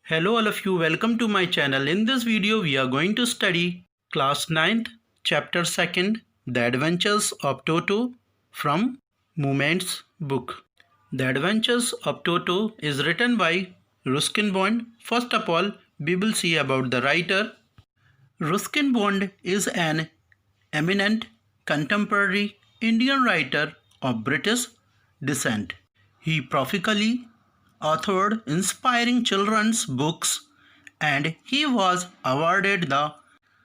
Hello all of you, welcome to my channel. In this video we are going to study class 9th chapter 2nd, The Adventures of Toto from Moment's book. The Adventures of Toto is written by Ruskin Bond. First of all, we will see about the writer. Ruskin Bond is an eminent contemporary Indian writer of British descent. He prolifically authored inspiring children's books and he was awarded the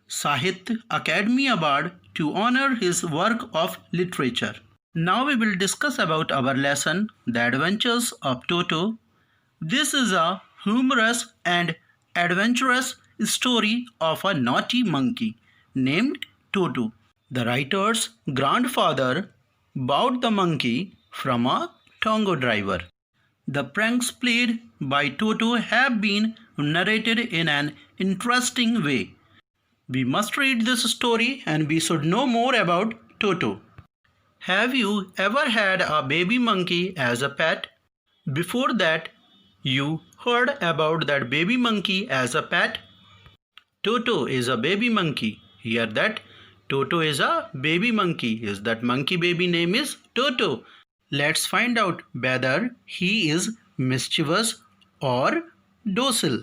Sahitya Academy Award to honor his work of literature. Now we will discuss about our lesson, The Adventures of Toto. This is a humorous and adventurous story of a naughty monkey named Toto. The writer's grandfather bought the monkey from a tongo driver. The pranks played by Toto have been narrated in an interesting way. We must read this story and we should know more about Toto. Have you ever had a baby monkey as a pet? Before that, you heard about that baby monkey as a pet? Toto is a baby monkey. Hear that? Toto is a baby monkey. Is that monkey baby name is Toto? Let's find out whether he is mischievous or docile.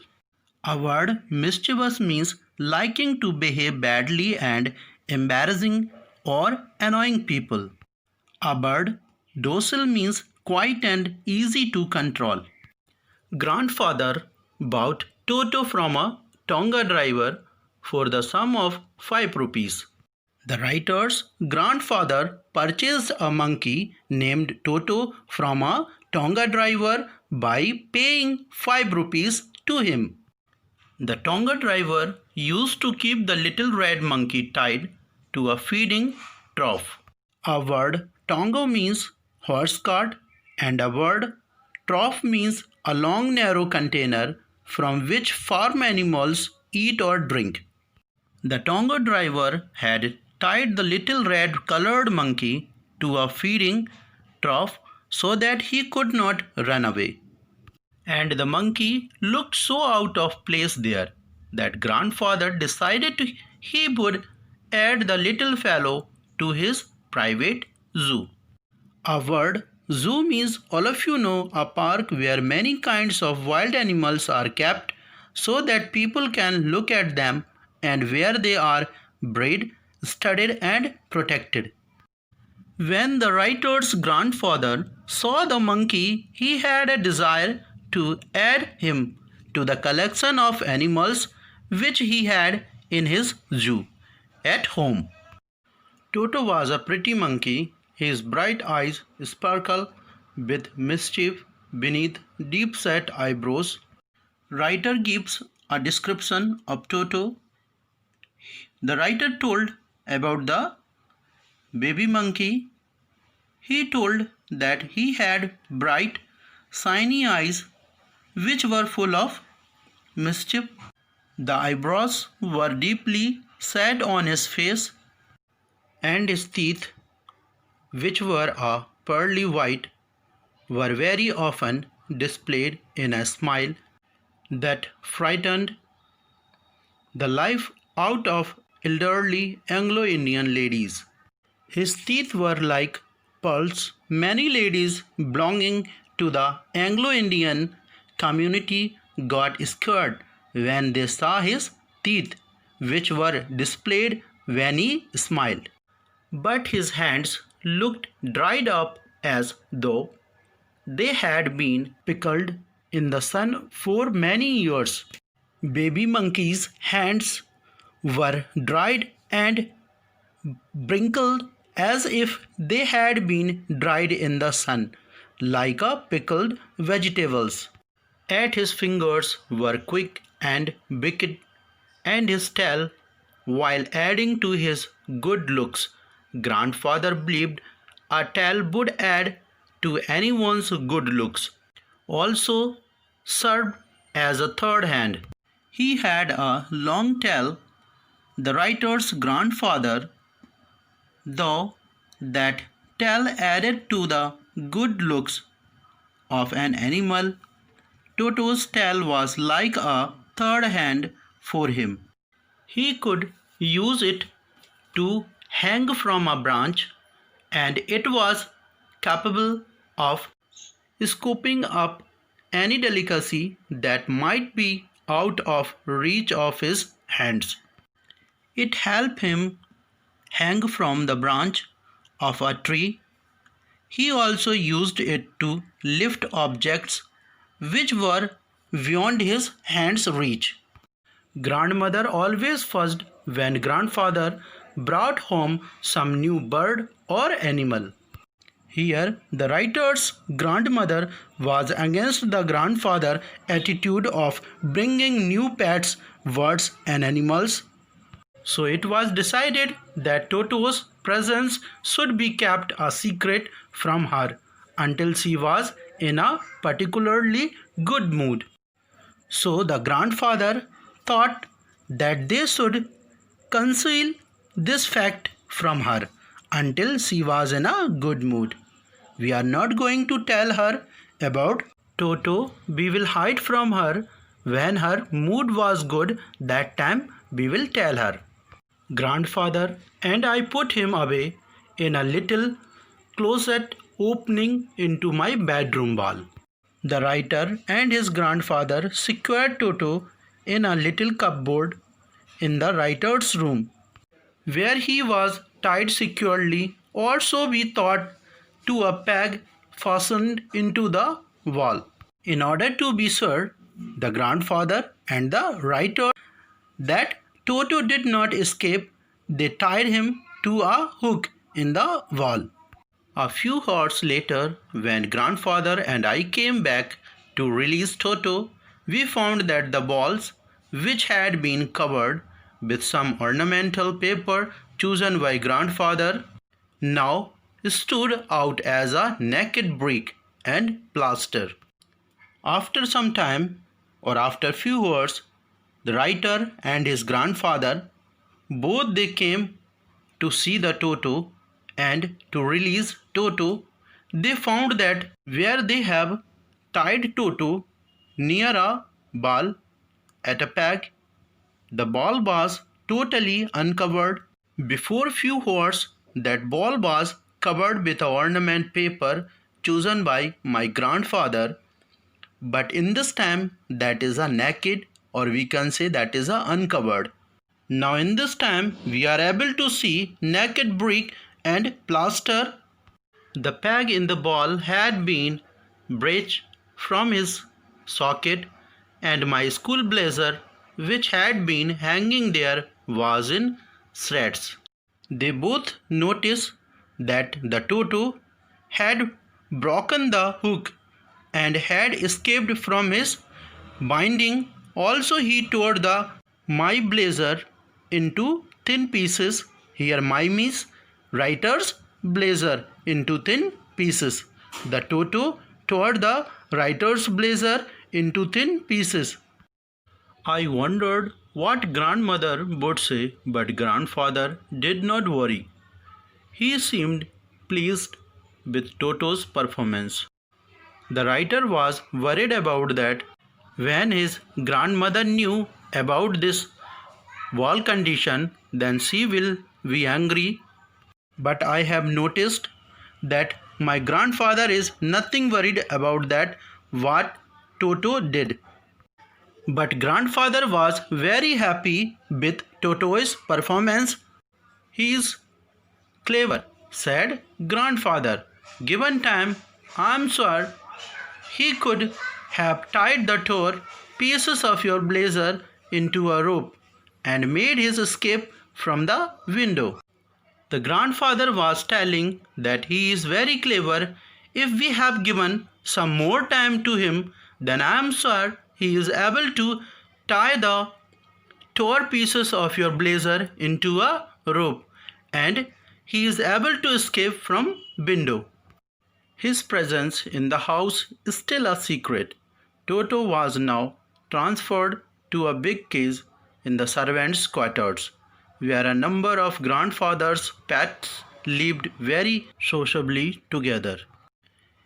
Our word mischievous means liking to behave badly and embarrassing or annoying people. A bird docile means quiet and easy to control. Grandfather bought Toto from a tonga driver for the sum of 5 rupees. The writer's grandfather purchased a monkey named Toto from a tonga driver by paying 5 rupees to him. The tonga driver used to keep the little red monkey tied to a feeding trough. A word tonga means horse cart and a word trough means a long narrow container from which farm animals eat or drink. The tonga driver had tied the little red colored monkey to a feeding trough so that he could not run away. And the monkey looked so out of place there that grandfather decided he would add the little fellow to his private zoo. A word zoo means, all of you know, a park where many kinds of wild animals are kept so that people can look at them and where they are bred, studied and protected. When the writer's grandfather saw the monkey, he had a desire to add him to the collection of animals which he had in his zoo at home. Toto was a pretty monkey. His bright eyes sparkle with mischief beneath deep-set eyebrows. Writer gives a description of Toto. The writer told about the baby monkey. He told that he had bright, shiny eyes which were full of mischief. The eyebrows were deeply set on his face, and his teeth, which were a pearly white, were very often displayed in a smile that frightened the life out of elderly Anglo-Indian ladies. His teeth were like pearls. Many ladies belonging to the Anglo-Indian community got scared when they saw his teeth, which were displayed when he smiled. But his hands looked dried up as though they had been pickled in the sun for many years. Baby monkey's hands were dried and wrinkled as if they had been dried in the sun, like a pickled vegetables. At his fingers were quick and wicked, and his tail, while adding to his good looks, grandfather believed a tail would add to anyone's good looks, also served as a third hand. He had a long tail. The writer's grandfather, though that tail added to the good looks of an animal, Toto's tail was like a third hand for him. He could use it to hang from a branch, and it was capable of scooping up any delicacy that might be out of reach of his hands. It helped him hang from the branch of a tree. He also used it to lift objects which were beyond his hand's reach. Grandmother always fussed when grandfather brought home some new bird or animal. Here, the writer's grandmother was against the grandfather's attitude of bringing new pets, birds, and animals. So it was decided that Toto's presence should be kept a secret from her until she was in a particularly good mood. So the grandfather thought that they should conceal this fact from her until she was in a good mood. We are not going to tell her about Toto. We will hide from her. When her mood was good, that time we will tell her. Grandfather and I put him away in a little closet opening into my bedroom wall. The writer and his grandfather secured Toto in a little cupboard in the writer's room, where he was tied securely, or so we thought, to a peg fastened into the wall. In order to be sure, the grandfather and the writer, that Toto did not escape, they tied him to a hook in the wall. A few hours later, when grandfather and I came back to release Toto, we found that the balls, which had been covered with some ornamental paper chosen by grandfather, now stood out as a naked brick and plaster. After some time, or after few hours, the writer and his grandfather, both they came to see the Toto and to release Toto. They found that where they have tied Toto near a ball at a peg, the ball was totally uncovered. Before few hours, that ball was covered with ornament paper chosen by my grandfather, but in this time that is a naked, or we can say that is a uncovered. Now in this time we are able to see naked brick and plaster. The peg in the ball had been breached from his socket, and my school blazer, which had been hanging there, was in shreds. They both noticed that the Toto had broken the hook and had escaped from his binding. Also he tore my blazer into thin pieces. Here my means writer's blazer into thin pieces. The Toto tore the writer's blazer into thin pieces. I wondered what grandmother would say, but grandfather did not worry. He seemed pleased with Toto's performance. The writer was worried about that. When his grandmother knew about this wall condition, then she will be angry. But I have noticed that my grandfather is nothing worried about that what Toto did. But grandfather was very happy with Toto's performance. He is clever, said grandfather. Given time, I am sure he could have tied the torn pieces of your blazer into a rope and made his escape from the window. The grandfather was telling that he is very clever. If we have given some more time to him, then I am sure he is able to tie the torn pieces of your blazer into a rope and he is able to escape from window. His presence in the house is still a secret. Toto was now transferred to a big cage in the servants' quarters, where a number of grandfather's pets lived very sociably together.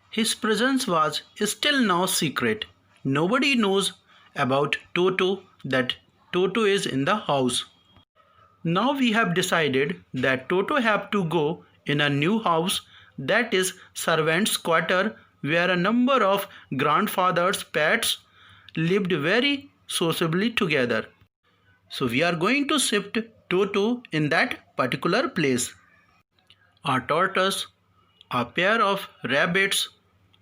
His presence was still now secret. Nobody knows about Toto, that Toto is in the house. Now we have decided that Toto have to go in a new house, that is servants' quarter, where a number of grandfather's pets lived very sociably together. So we are going to shift Toto in that particular place. A tortoise, a pair of rabbits,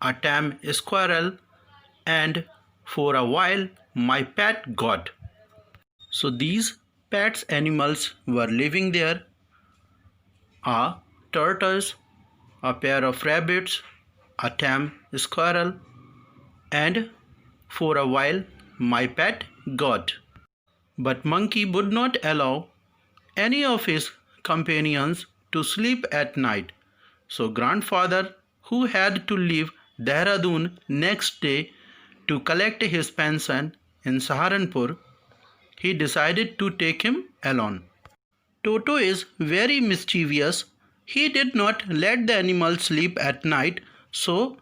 a tame squirrel, and for a while my pet goat. So these pets animals were living there: a tortoise, a pair of rabbits, a tame squirrel, and for a while my pet goat. But monkey would not allow any of his companions to sleep at night. So grandfather, who had to leave Dehradun next day to collect his pension in Saharanpur, he decided to take him along. Toto is very mischievous. He did not let the animals sleep at night, so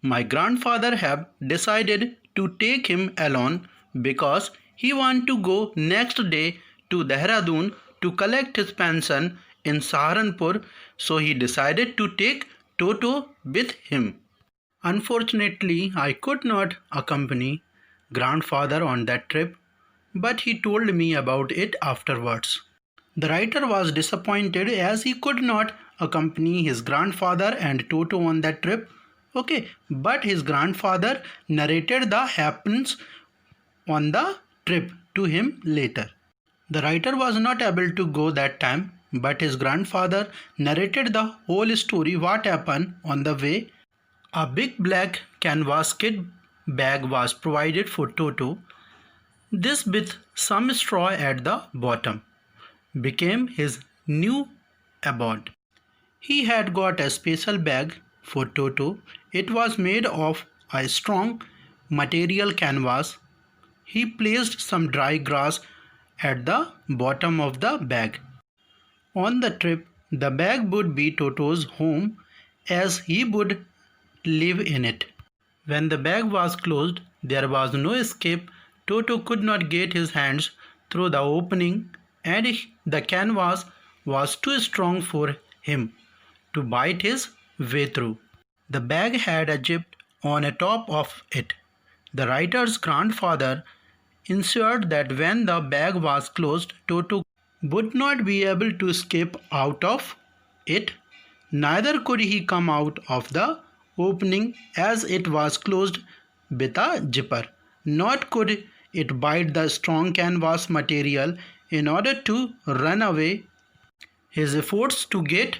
my grandfather have decided to take him along because he want to go next day to Dehradun to collect his pension in Saharanpur, so he decided to take Toto with him. Unfortunately, I could not accompany grandfather on that trip, but he told me about it afterwards. The writer was disappointed as he could not accompany his grandfather and Toto on that trip. Okay, but his grandfather narrated the happenings on the trip to him later. The writer was not able to go that time, but his grandfather narrated the whole story what happened on the way. A big black canvas kit bag was provided for Toto. This, with some straw at the bottom, became his new abode. He had got a special bag for Toto. It was made of a strong material canvas. He placed some dry grass at the bottom of the bag. On the trip, the bag would be Toto's home as he would live in it. When the bag was closed, there was no escape. Toto could not get his hands through the opening, and the canvas was too strong for him to bite his way through. The bag had a zip on the top of it. The writer's grandfather ensured that when the bag was closed, Toto would not be able to escape out of it. Neither could he come out of the opening as it was closed with a zipper. Nor could it bite the strong canvas material in order to run away. His efforts to get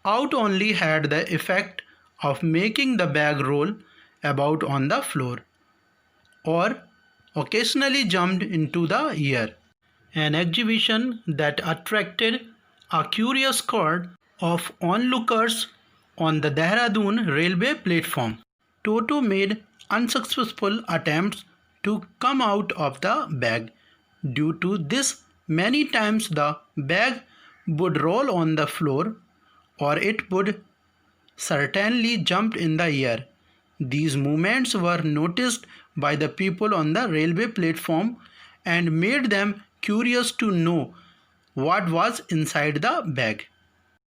out only had the effect of making the bag roll about on the floor, or occasionally jumped into the air. An exhibition that attracted a curious crowd of onlookers on the Dehradun railway platform. Toto made unsuccessful attempts to come out of the bag. Due to this, many times the bag would roll on the floor, or it would certainly jump in the air. These movements were noticed by the people on the railway platform and made them curious to know what was inside the bag.